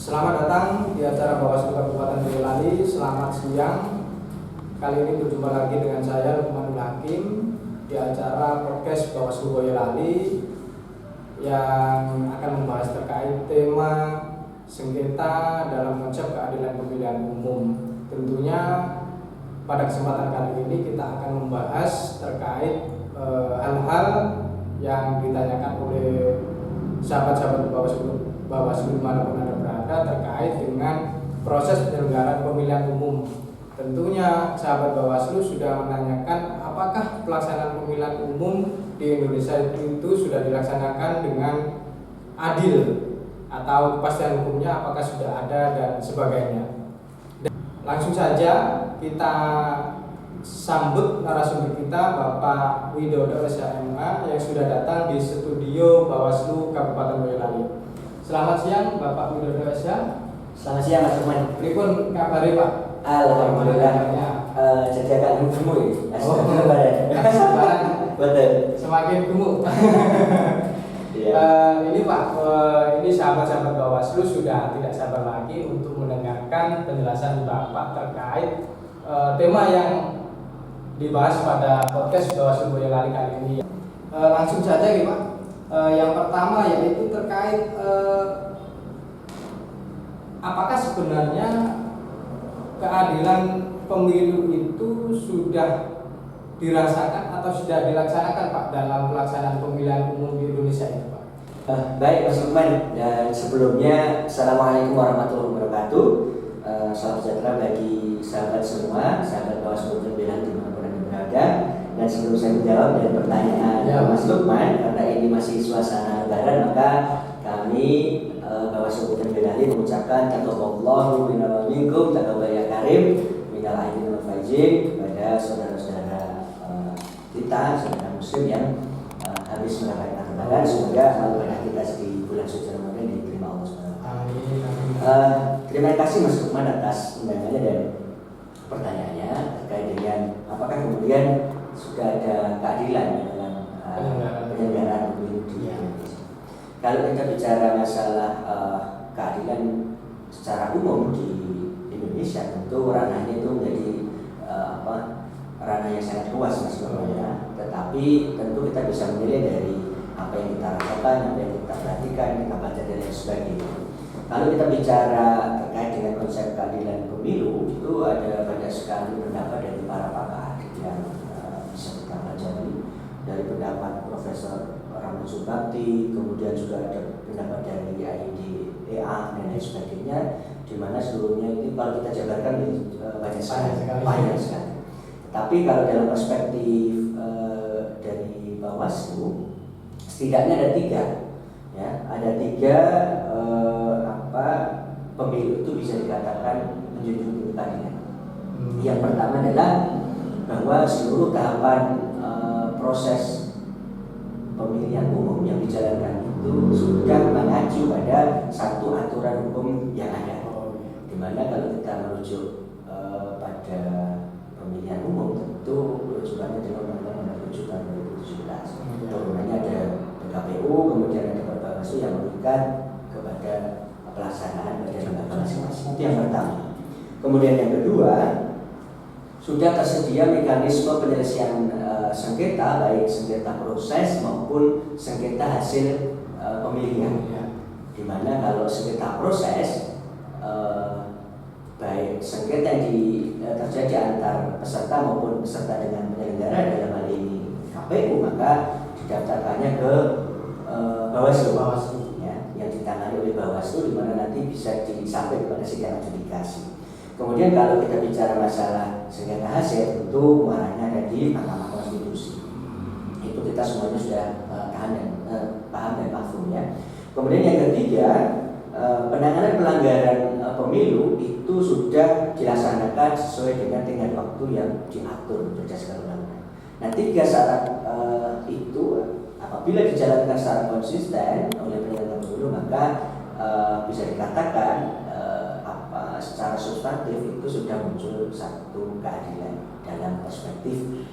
Selamat datang di acara Bawaslu Kabupaten Boyolali. Selamat siang. Kali ini berjumpa lagi dengan saya Lukmanul Hakim di acara podcast Bawaslu Boyolali yang akan membahas terkait tema sengketa dalam konsep keadilan pemilihan umum. Tentunya pada kesempatan kali ini kita akan membahas terkait hal-hal yang ditanyakan oleh sahabat-sahabat Bawaslu dimanapun Anda berada terkait dengan proses penyelenggaraan pemilihan umum. Tentunya sahabat Bawaslu sudah menanyakan apakah pelaksanaan pemilihan umum di Indonesia itu sudah dilaksanakan dengan adil atau kepastian hukumnya apakah sudah ada dan sebagainya. Langsung saja kita sambut narasumber kita Bapak Widodo SMA yang sudah datang di studio Bawaslu Kabupaten Boyolali. Selamat siang Bapak Widodo SMA. Selamat siang Mas Lukman. Pripun kabare Pak? Alhamdulillah. Jadi agak gemuk ya. Betul. Semakin gemuk. Ini Pak, ini sahabat-sahabat Bawaslu sudah tidak sabar lagi untuk mendengarkan penjelasan Bapak terkait tema yang dibahas pada podcast Bawaslu Boyolali kali ini. Langsung saja ya Pak. Yang pertama yaitu terkait apakah sebenarnya keadilan pemilu itu sudah dirasakan atau sudah dilaksanakan Pak dalam pelaksanaan pemilihan umum di Indonesia ini Pak? Baik Mas Lukman, dan sebelumnya Assalamualaikum warahmatullahi wabarakatuh. Salam sejahtera bagi sahabat semua, sahabat Bawaslu Boyolali dimanapun Anda berada. Dan sebelum saya menjawab dari pertanyaan Mas Lukman, karena ini masih suasana lebaran, maka kami Bawaslu Boyolali mengucapkan taqabbalallahu minna wa minkum taqabbal ya karim minal aidin wal faizin kepada saudara-saudara kita, saudara muslim yang habis merayakan lebaran. Semoga ibadah kita di bulan suci Ramadan diterima Allah SWT. Terima kasih Mas Lukman atas undangannya dan pertanyaannya terkait dengan apakah kemudian sudah ada keadilan dalam penyelenggaraan pemilu di Indonesia. Kalau kita bicara masalah keadilan secara umum di Indonesia, tentu ranahnya itu menjadi ranah yang sangat luas Mas ya. Tetapi tentu kita bisa menilai dari apa yang kita rasakan, apa yang kita perhatikan, kita baca dan lain sebagainya. Kalau kita bicara terkait dengan konsep keadilan pemilu, itu ada banyak sekali pendapat dari para pakar yang bisa kita pelajari, dari pendapat Profesor Ramlan Subakti, kemudian juga ada pendapat dari IIDEA dan lain sebagainya, di mana seluruhnya itu kalau kita jabarkan banyak sekali. Tapi kalau dalam perspektif dari Bawaslu, setidaknya ada tiga, ya, ada tiga pemilu itu bisa dikatakan menjunjung keadilan. Yang pertama adalah bahwa seluruh tahapan proses pemilihan umum yang dijalankan itu sudah mengacu pada satu aturan hukum yang ada. Dimana kalau kita merujuk pada pemilihan umum tentu rujukannya dengan Undang-Undang Rujukan 2017. Turunannya ada PKPU, kemudian ada Bawaslu yang mengikat kepada pelaksanaan badan lembaga masing-masing. Itu yang pertama. Kemudian yang kedua, sudah tersedia mekanisme penyelesaian sengketa, baik sengketa proses maupun sengketa hasil pemilihan. Di mana kalau sengketa proses, baik sengketa yang terjadi antar peserta maupun peserta dengan penyelenggara dalam hal ini KPU, maka didaftarkannya ke Bawaslu, ya, yang ditangani oleh Bawaslu, di mana nanti bisa sampai kepada sidang adjudikasi. Kemudian kalau kita bicara masalah sengketa hasil, tentu muaranya ada di Mahkamah Konstitusi. Itu kita semuanya sudah paham dan mafhum ya. Kemudian yang ketiga, penanganan pelanggaran pemilu itu sudah dilaksanakan sesuai dengan tenggat waktu yang diatur berdasarkan undang-undang. Nah, tiga syarat itu apabila dijalankan secara konsisten oleh penyelenggara pemilu, maka bisa dikatakan secara substantif itu sudah muncul satu keadilan dalam perspektif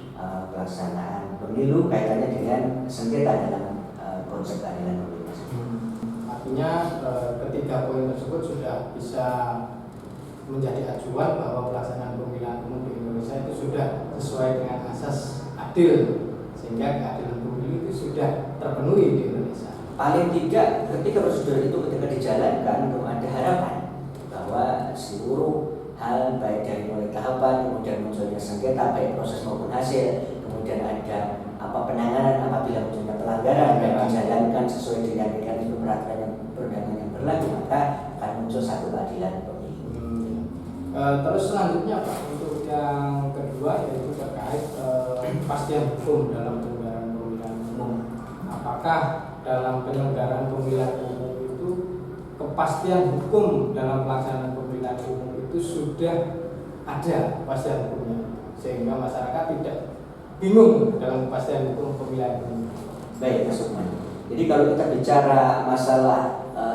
pelaksanaan pemilu kaitannya dengan sengketa dalam konsep keadilan pemilu. Artinya ketika tiga poin tersebut sudah bisa menjadi acuan bahwa pelaksanaan pemilihan umum di Indonesia itu sudah sesuai dengan asas adil, sehingga keadilan pemilu itu sudah terpenuhi di Indonesia. Paling tidak ketika prosedur itu ketika dijalankan itu ada harapan bahwa seluruh hal baik dari mulai tahapan kemudian munculnya sengketa baik proses maupun hasil, kemudian ada penanganan apabila munculnya pelanggaran yang dijalankan sesuai dengan mekanisme peraturan perundangan yang berlaku, maka akan muncul satu keadilan pemilu. Terus selanjutnya Pak, untuk yang kedua yaitu terkait kepastian hukum dalam penyelenggaraan pemilihan umum. Apakah dalam penyelenggaraan pemilihan umum itu kepastian hukum dalam pelaksanaan pemilihan umum itu sudah ada kepastian hukumnya, sehingga masyarakat tidak bingung dalam kepastian hukum pemilihan umum? Baik, Mas Lukman. Jadi kalau kita bicara masalah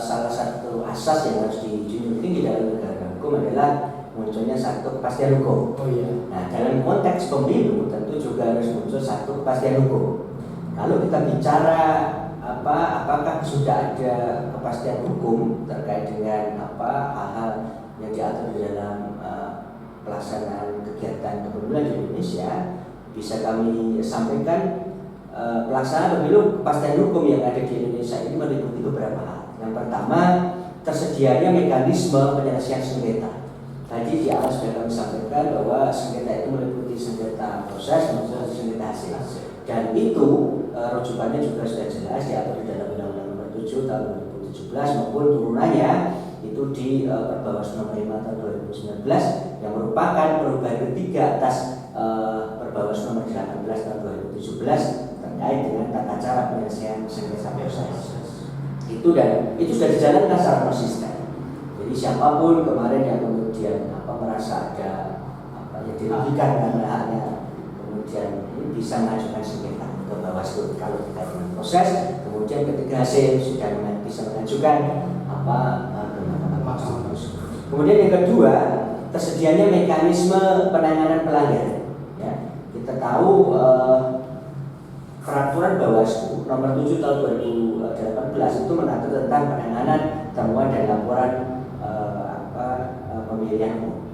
salah satu asas yang harus dijunjung tinggi dalam negara hukum adalah munculnya satu kepastian hukum. Oh iya. Nah, dalam konteks pemilu tentu juga harus muncul satu kepastian hukum. Kalau kita bicara apakah sudah ada kepastian hukum terkait dengan hal-hal yang diatur di dalam pelaksanaan kegiatan kepemiluan di Indonesia, bisa kami sampaikan pelaksanaan pemilu kepastian hukum yang ada di Indonesia ini meliputi beberapa hal. Yang pertama, tersedianya mekanisme penyelesaian sengketa. Tadi di awal sudah kami sampaikan bahwa sengketa itu meliputi sengketa proses maupun sengketa hasil. Dan itu rujukannya juga sudah jelas diatur di dalam Undang-Undang Nomor 7 Tahun 2017 maupun turunannya itu di Perbawaslu Nomor 5 Tahun 2019 yang merupakan perubahan ketiga atas Perbawaslu Nomor 18 Tahun 2017 terkait dengan tata cara penyelesaian sengketa proses. Itu sudah dijalankan secara konsisten. Jadi siapapun kemarin yang kemudian merasa ada yang dirugikan karena haknya, kemudian ini bisa mengajukan sengketa ke Bawaslu kalau terkait dengan proses, kemudian ketika hasil sudah bisa mengajukan Kemudian yang kedua, tersedianya mekanisme penanganan pelanggaran. Ya, kita tahu peraturan Bawaslu Nomor 7 Tahun 2018 itu mengatur tentang penanganan temuan dan laporan pemilihan umum.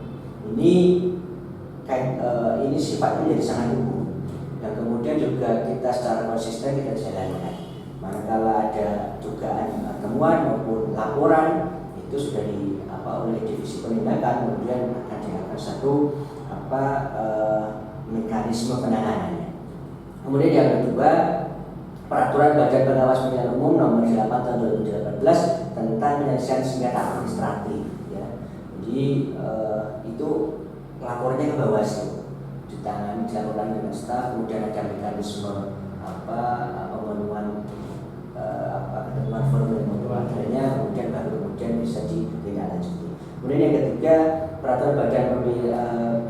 Ini sifatnya menjadi sangat umum dan kemudian juga kita secara konsisten kita jalankan. Manakala ada dugaan temuan maupun laporan itu sudah oleh divisi penindakan, kemudian akan dilakukan satu mekanisme penanganannya. Kemudian yang kedua, peraturan Badan Pengawas Pemilihan Umum Nomor 8 Tahun 2018 tentang penyelesaian sengketa administratif. Ya. Jadi itu lapornya ke Bawaslu, ditangani dilakukan dengan staf, kemudian ada mekanisme pemenuhan ketentuan formulir materialnya, kemudian bisa ditindaklanjuti. Kemudian yang ketiga, peraturan Badan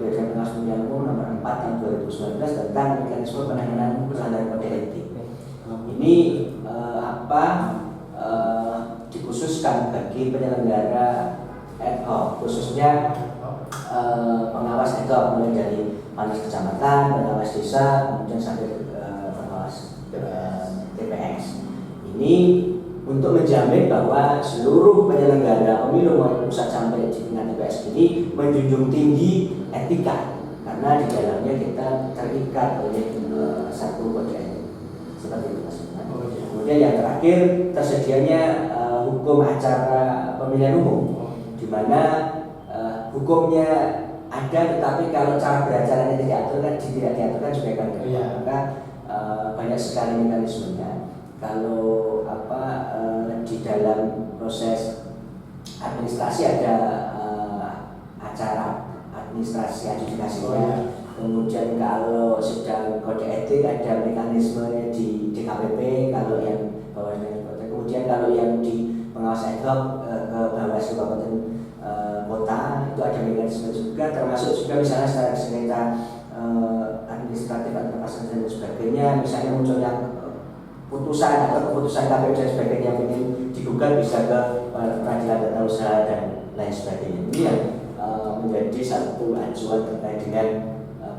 Pengawas Pemilihan Umum Nomor 4 Tahun 2019 tentang mekanisme penanganan pelanggaran kode etik. Ini dikhususkan bagi penyelenggara ad hoc, khususnya pengawas ad hoc, mulai dari panwas kecamatan, pengawas desa, kemudian sampai pengawas TPS. Ini untuk menjamin bahwa seluruh penyelenggara pemilu maupun pusat sampai di tingkat TPS ini menjunjung tinggi etika, karena di dalamnya kita terikat oleh satu kode etik. Seperti itu Mas. Kemudian yang terakhir, tersedianya hukum acara pemilihan umum, di mana hukumnya ada, tetapi kalau cara beracaranya tidak diaturkan juga kan maka banyak sekali mekanismenya. Kalau di dalam proses administrasi ada acara administrasi adjudikasinya. Kemudian kalau sedang kode etik ada mekanismenya di DKPP kalau yang Bawaslu. Kemudian kalau yang di pengawas ad hoc ke Bawaslu Kabupaten Kota itu ada mekanisme juga, termasuk juga misalnya secara sengketa administratif atau pasal dan sebagainya. Misalnya muncul yang putusan atau keputusan KPU dan sebagainya yang ingin digugat bisa ke peradilan tata usaha dan lain sebagainya. Ini yang menjadi satu acuan terkait dengan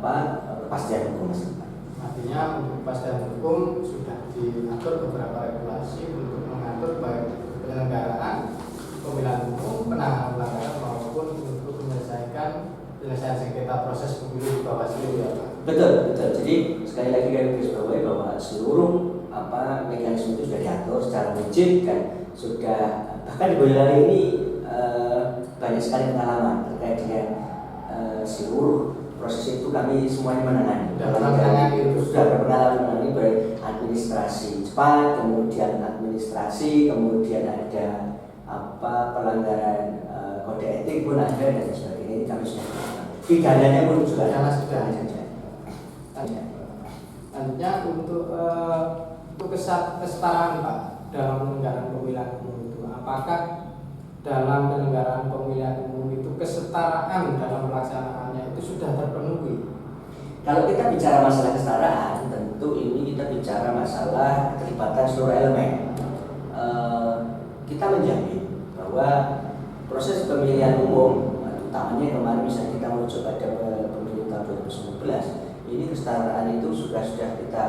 kepastian hukum. Artinya untuk kepastian hukum sudah diatur beberapa regulasi untuk mengatur baik penyelenggaraan pemilihan Bawaslu ya Pak. Betul. Jadi sekali lagi kami garis bawahi bahwa seluruh mekanisme itu sudah diatur secara rigid dan sudah, bahkan di Boyolali ini banyak sekali pengalaman terkait dengan seluruh proses itu kami semuanya menangani. Sudah berpengalaman menangani baik administrasi cepat, kemudian administrasi, kemudian ada pelanggaran kode etik pun ada dan sebagainya. Ini kami sudah pidananya pun juga sudah saja. Selanjutnya untuk kesetaraan Pak dalam penyelenggaraan pemilihan umum itu, apakah dalam penyelenggaraan pemilihan umum itu kesetaraan dalam pelaksanaannya itu sudah terpenuhi? Kalau kita bicara masalah kesetaraan, tentu ini kita bicara masalah keterlibatan seluruh elemen. Kita menjamin bahwa proses pemilihan umum, utamanya kemarin misalnya kita merujuk pada pemilu tahun 2019, ini kesetaraan itu sudah kita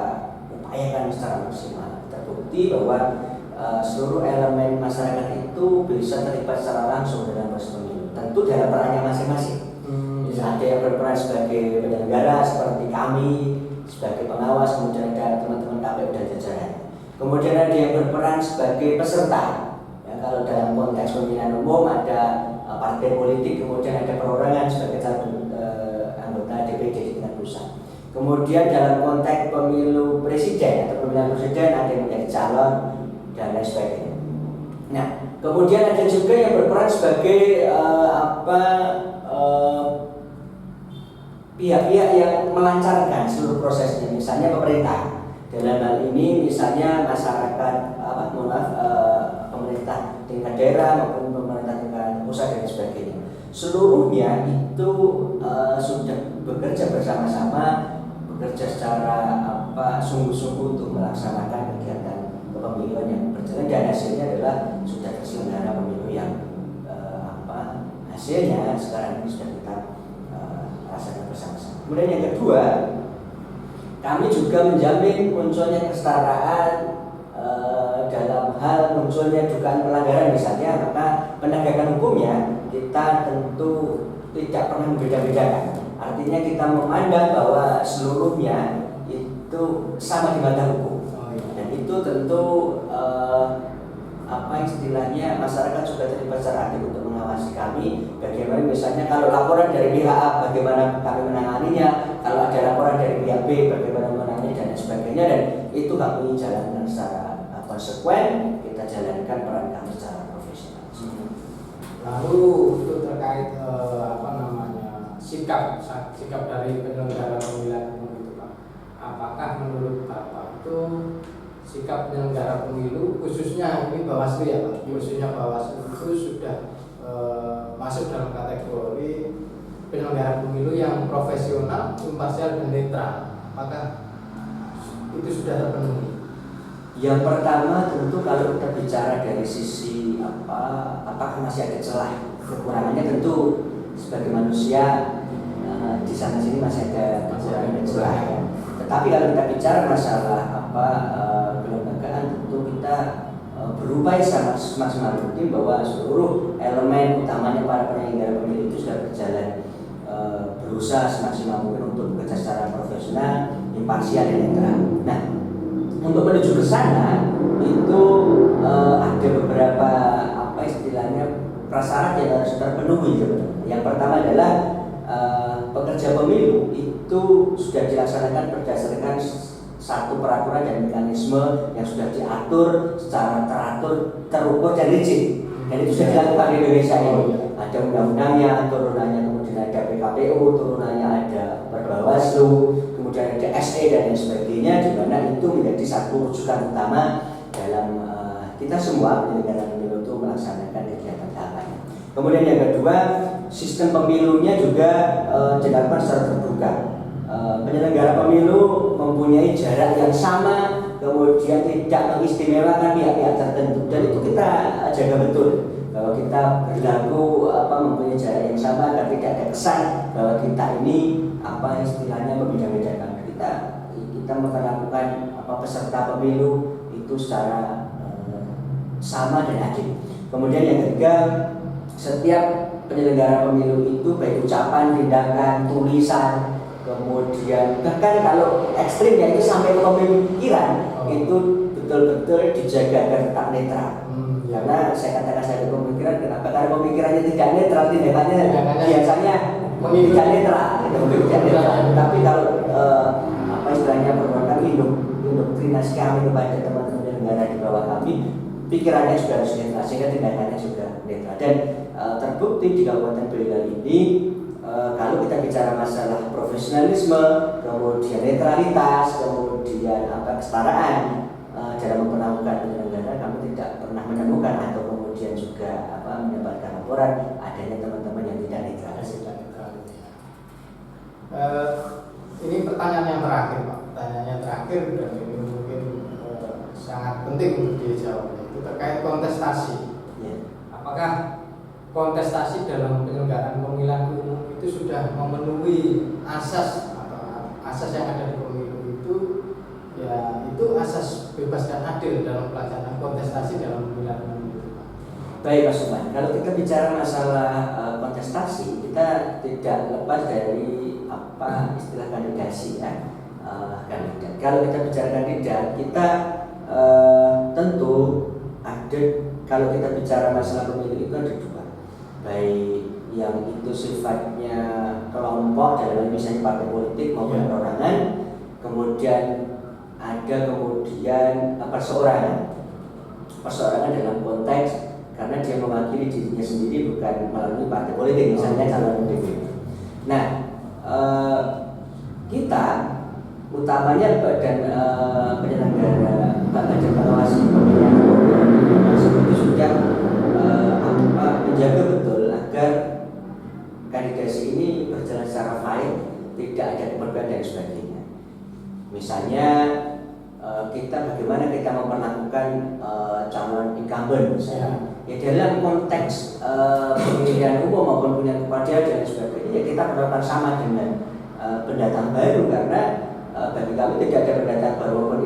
upayakan secara maksimal. Terbukti bahwa seluruh elemen masyarakat itu bisa terlibat secara langsung dalam proses pemilu. Tentu dalam perannya masing-masing. Ada yang berperan sebagai penyelenggara seperti kami, sebagai pengawas, kemudian ada teman-teman KPU dan jajaran. Kemudian ada yang berperan sebagai peserta. Ya, kalau dalam konteks pemilihan umum ada partai politik, kemudian ada perorangan sebagai calon anggota DPD di tingkat pusat. Kemudian dalam konteks pemilu presiden atau pemilihan presiden ada yang menjadi calon dan lain sebagainya. Nah, kemudian ada juga yang berperan sebagai pihak-pihak yang melancarkan seluruh prosesnya, misalnya pemerintah. Dalam hal ini misalnya masyarakat, pemerintah tingkat daerah maupun pemerintah tingkat pusat dan sebagainya. Seluruhnya itu sudah bekerja bersama-sama, bekerja secara sungguh-sungguh untuk melaksanakan kegiatan kepemiluan yang berjalan, dan hasilnya adalah sudah terselenggara pemilu yang hasilnya sekarang ini sudah kita rasakan bersama-sama. Kemudian yang kedua, kami juga menjamin munculnya kesetaraan dalam hal munculnya dugaan pelanggaran misalnya, maka penegakan hukumnya kita tentu tidak pernah membeda-bedakan. Artinya kita memandang bahwa seluruhnya itu sama di mata hukum. Dan itu tentu istilahnya masyarakat juga terlibat secara aktif untuk mengawasi kami. Bagaimana misalnya kalau laporan dari pihak A, bagaimana kami menanganinya, kalau ada laporan dari pihak B, bagaimana menanganinya dan sebagainya, dan itu kami jalankan secara konsekuen, kita jalankan peran kami secara profesional. Lalu untuk terkait sikap dari penyelenggara pemilihan umum itu Pak, apakah menurut Bapak itu sikap penyelenggara pemilu khususnya ini Bawaslu ya Pak, khususnya Bawaslu itu sudah masuk dalam kategori penyelenggara pemilu yang profesional, imparsial dan netral, apakah itu sudah terpenuhi? Yang pertama tentu kalau kita bicara dari sisi apakah masih ada celah kekurangannya, tentu sebagai manusia di sana sini masih ada kekurangan dan celah ya. Tetapi kalau kita bicara masalah kelembagaan, tentu kita berupaya semaksimal mungkin bahwa seluruh elemen utamanya para penyelenggara pemilu itu sudah berjalan berusaha semaksimal mungkin untuk bekerja secara profesional, imparsial dan netral. Nah, untuk menuju ke sana itu ada beberapa istilahnya prasyarat yang harus terpenuhi. Yang pertama adalah pekerja pemilu itu sudah dilaksanakan berdasarkan satu peraturan dan mekanisme yang sudah diatur secara teratur, terukur dan rigid. Dan itu sudah dilakukan di Indonesia ini. Ada undang-undangnya, turunannya, kemudian ada PKPU, turunannya ada Perbawaslu, kemudian ada SE dan lain sebagainya, di mana itu menjadi satu rujukan utama dalam kita semua penyelenggara pemilu itu melaksanakan kegiatan tahapannya. Kemudian yang kedua, sistem pemilunya juga dilakukan secara terbuka. Penyelenggara pemilu mempunyai jarak yang sama, kemudian tidak mengistimewakan pihak-pihak tertentu, dan itu kita jaga betul bahwa kita berlaku mempunyai jarak yang sama agar tidak ada kesan bahwa kita ini istilahnya membeda-bedakan. Kita memperlakukan peserta pemilu itu secara sama dan adil. Kemudian yang ketiga, setiap penyelenggara pemilu itu baik ucapan, tindakan, tulisan, kemudian bahkan kalau ekstrim ya itu sampai ke pemikiran itu betul-betul dijaga agar tetap netral. Karena saya katakan saya pemikiran, kenapa? Karena pemikirannya tidak netral, tindakannya biasanya tidak netral, Tapi kalau apa istilahnya perbuatan indoktrinasi kami kepada teman-teman negara di bawah kami, pikirannya juga harus netral, sehingga tindakannya juga netral. Dan terbukti di Kabupaten Boyolali ini, kalau kita bicara masalah profesionalisme, kemudian netralitas, kemudian kesetaraan dalam memperlakukan penyelenggara, kami tidak pernah menemukan atau kemudian juga mendapatkan laporan adanya teman-teman yang tidak netral. Ini pertanyaan yang terakhir, Pak. Pertanyaan yang terakhir dan ini mungkin sangat penting untuk dijawab, itu terkait kontestasi. Apakah kontestasi dalam penyelenggaraan pemilihan umum itu sudah memenuhi asas atau asas yang ada di pemilu itu, ya itu asas bebas dan adil dalam pelaksanaan kontestasi dalam pemilihan umum itu, Pak? Baik, Mas Suman. Kalau kita bicara masalah kontestasi, kita tidak lepas dari istilah kandidasi ya. Kandidat. Kalau kita bicara kandidat, kita tentu ada. Kalau kita bicara masalah pemilu itu ada dua, baik yang itu sifatnya kelompok dalam misalnya partai politik maupun perorangan, kemudian ada perseorangan dalam konteks karena dia mewakili dirinya sendiri bukan melalui partai politik, misalnya calon DPD. Nah, kita utamanya badan penyelenggara, badan pengawas pemilihan itu sudah menjaga betul agar kandidasi ini berjalan secara fair, tidak ada kemudahan dan sebagainya. Misalnya kita bagaimana kita memperlakukan calon incumbent misalnya, ya dalam konteks pemilihan umum maupun pemilihan kepala dan sebagainya, ya kita perlakukan sama dengan pendatang baru, karena bagi kami tidak ada pendatang baru maupun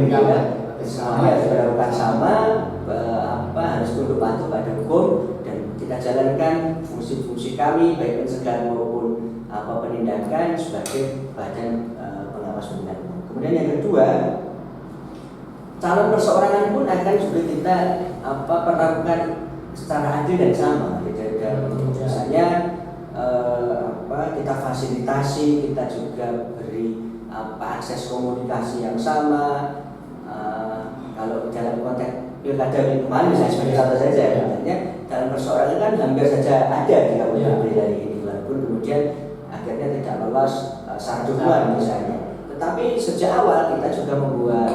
incumbent, semuanya harus dilakukan sama, harus tunduk patuh pada hukum, dan kita jalankan fungsi-fungsi kami baik pencegahan maupun penindakan sebagai badan pengawas pemilihan umum. Kemudian yang kedua, calon perseorangan pun akan juga kita perlakukan secara adil dan sama. Misalnya kita fasilitasi, kita juga beri akses komunikasi yang sama. Kalau dalam konteks pilkada minggu kemarin misalnya sebagai contoh saja, misalnya dalam perseorangan kan hampir saja ada di Kabupaten Boyolali ini, walaupun kemudian akhirnya tidak lolos syarat dukungan misalnya. Tetapi sejak awal kita juga membuat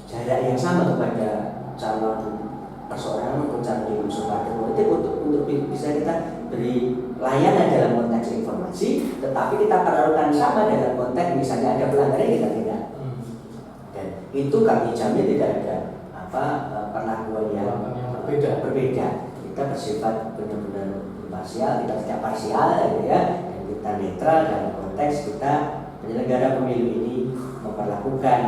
jarak yang sama kepada calon perseorangan maupun calon unsur partai politik untuk bisa kita beri layanan dalam konteks informasi, tetapi kita perlakukan sama dalam konteks misalnya ada pelanggaran kita tidak. Dan itu kami jamin tidak ada perlakuan yang berbeda. Kita bersifat benar-benar imparsial, kita tidak parsial ya, dan kita netral dalam konteks kita penyelenggara pemilu ini memperlakukan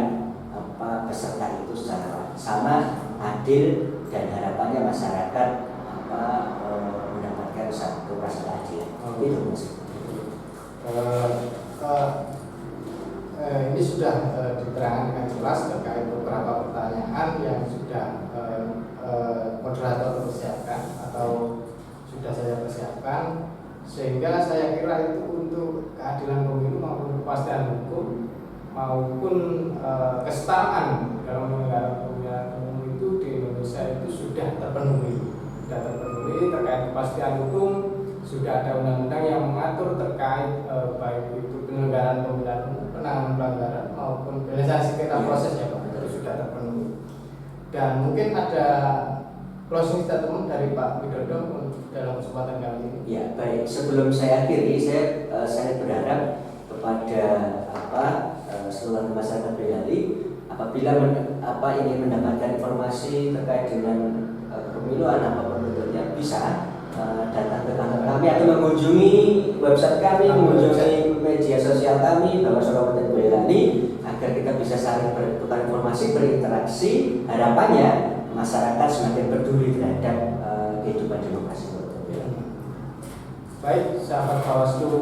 peserta itu secara sama, adil, dan harapannya masyarakat mendapatkan satu rasa keadilan. Itu maksudnya. Ini sudah diterangkan dengan jelas terkait beberapa pertanyaan yang sudah moderator persiapkan atau sudah saya persiapkan, sehingga saya kira itu untuk keadilan pemilu maupun kepastian hukum maupun kesetaraan dalam penyelenggaraan pemilihan umum itu di Indonesia itu sudah terpenuhi terkait kepastian hukum. Sudah ada undang-undang yang mengatur terkait baik itu penyelenggaraan pemilihan umum, penanganan pelanggaran maupun penyelesaian sengketa prosesnya, Pak, itu sudah terpenuhi. Dan mungkin ada closing statement dari Pak Widodo dalam kesempatan kali ini. Ya, baik. Sebelum saya akhiri, saya berharap kepada seluruh masyarakat Boyolali, apabila ingin mendapatkan informasi terkait dengan kepemiluan apapun bentuknya, bisa datang ke kantor kami atau mengunjungi website kami, mengunjungi media sosial kami Bawaslu Kabupaten Boyolali, agar kita bisa saling bertukar informasi, berinteraksi. Harapannya masyarakat semakin peduli terhadap kehidupan demokrasi. Baik, sahabat Bawaslu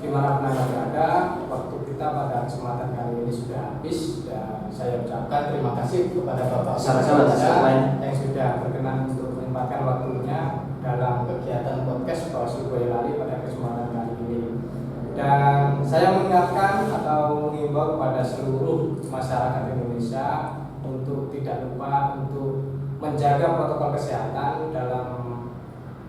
dimanapun Anda berada, waktu kita pada kesempatan kali ini sudah habis dan saya ucapkan terima kasih kepada Bapak Sama-sama, yang sudah berkenan untuk menyempatkan waktunya dalam kegiatan podcast Bawaslu Boyolali pada kesempatan kali ini. Dan saya mengingatkan atau mengimbau kepada seluruh masyarakat Indonesia untuk tidak lupa untuk menjaga protokol kesehatan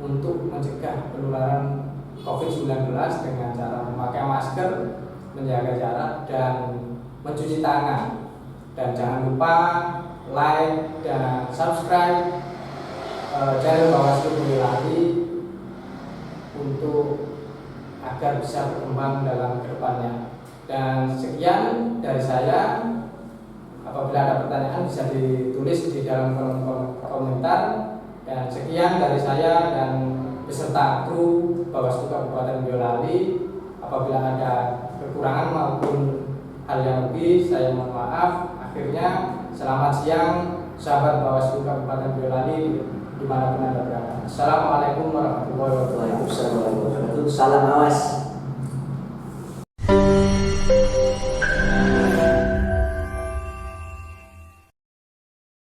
untuk mencegah penularan COVID-19 dengan cara memakai masker, menjaga jarak, dan mencuci tangan. Dan jangan lupa like dan subscribe channel Bawaslu Boyolali untuk agar bisa berkembang dalam kedepannya. Dan sekian dari saya. Apabila ada pertanyaan bisa ditulis di dalam kolom komentar. Dan sekian dari saya dan beserta kru Bawaslu Kabupaten Boyolali. Apabila ada kekurangan maupun hal yang lebih, saya mohon maaf. Akhirnya selamat siang sahabat Bawaslu Kabupaten Boyolali dimanapun Anda berada. Assalamualaikum warahmatullahi wabarakatuh. Waalaikumsalam warahmatullahi wabarakatuh. Salam awas.